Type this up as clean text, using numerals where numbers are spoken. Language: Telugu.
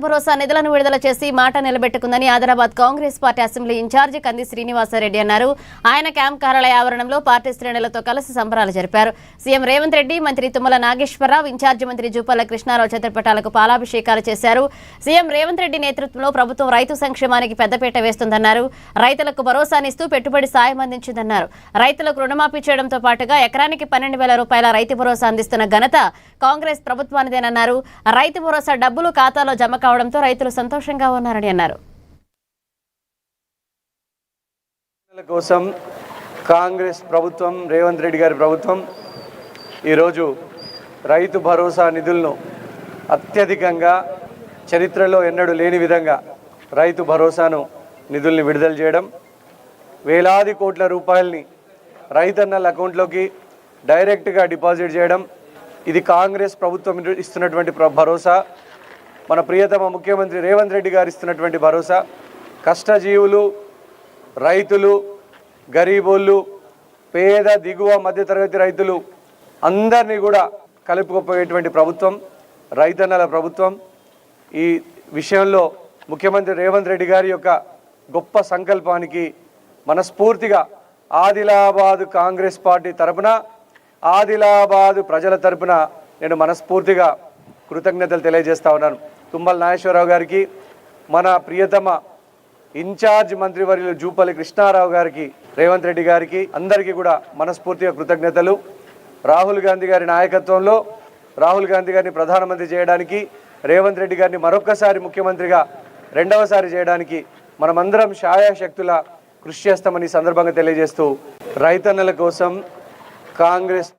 భరోసా నిధులను విడుదల చేసి మాట నిలబెట్టుకుందని Adilabad Congress party assembly incharge Kandi Srinivasa Reddy అన్నారు. ఆయన క్యాంప్ కార్యాలయ ఆవరణంలో పార్టీ శ్రేణులతో కలిసి సంబరాలు జరిపారు. సీఎం రేవంత్ రెడ్డి, మంత్రి తుమ్మల నాగేశ్వరరావు, ఇన్ఛార్జి మంత్రి జూపల్లి కృష్ణారావు చిత్రపటాలకు పాలాభిషేకాలు చేశారు. సీఎం రేవంత్ రెడ్డి నేతృత్వంలో ప్రభుత్వం రైతు సంక్షేమానికి పెద్దపీట వేస్తుందన్నారు. రైతులకు భరోసానిస్తూ పెట్టుబడి సాయం అందించిందన్నారు. రైతులకు రుణమాఫీ చేయడంతో పాటుగా ఎకరానికి 12,000 రూపాయల రైతు భరోసా అందిస్తున్న ఘనత కాంగ్రెస్ ప్రభుత్వానిదేనన్నారు. రైతు భరోసా డబ్బులు ఖాతాలో జమ కావడంతో రైతులు సంతోషంగా ఉన్నారని అన్నారు. కోసం కాంగ్రెస్ ప్రభుత్వం, రేవంత్ రెడ్డి గారి ప్రభుత్వం ఈరోజు రైతు భరోసా నిధులను అత్యధికంగా చరిత్రలో ఎన్నడూ లేని విధంగా రైతు భరోసాను నిధుల్ని విడుదల చేయడం, వేలాది కోట్ల రూపాయలని రైతన్నల అకౌంట్లోకి డైరెక్ట్గా డిపాజిట్ చేయడం, ఇది కాంగ్రెస్ ప్రభుత్వం ఇస్తున్నటువంటి భరోసా. మన ప్రియతమ ముఖ్యమంత్రి రేవంత్ రెడ్డి గారు ఇస్తున్నటువంటి భరోసా. కష్టజీవులు, రైతులు, గరీబోళ్ళు, పేద దిగువ మధ్యతరగతి రైతులు అందరినీ కూడా కలుపుకుపోయేటువంటి ప్రభుత్వం రైతన్నల ప్రభుత్వం. ఈ విషయంలో ముఖ్యమంత్రి రేవంత్ రెడ్డి గారి యొక్క గొప్ప సంకల్పానికి మనస్ఫూర్తిగా ఆదిలాబాద్ కాంగ్రెస్ పార్టీ తరపున, ఆదిలాబాద్ ప్రజల తరపున నేను మనస్ఫూర్తిగా కృతజ్ఞతలు తెలియజేస్తా ఉన్నాను. తుమ్మల నాగేశ్వరరావు గారికి, మన ప్రియతమ ఇన్ఛార్జ్ మంత్రివర్యులు జూపల్లి కృష్ణారావు గారికి, రేవంత్ రెడ్డి గారికి అందరికీ కూడా మనస్ఫూర్తిగా కృతజ్ఞతలు. రాహుల్ గాంధీ గారి నాయకత్వంలో రాహుల్ గాంధీ గారిని ప్రధానమంత్రి చేయడానికి, రేవంత్ రెడ్డి గారిని మరొక్కసారి ముఖ్యమంత్రిగా రెండవసారి చేయడానికి మనమందరం శాయశక్తుల కృషి చేస్తామని సందర్భంగా తెలియజేస్తూ, రైతన్నల కోసం కాంగ్రెస్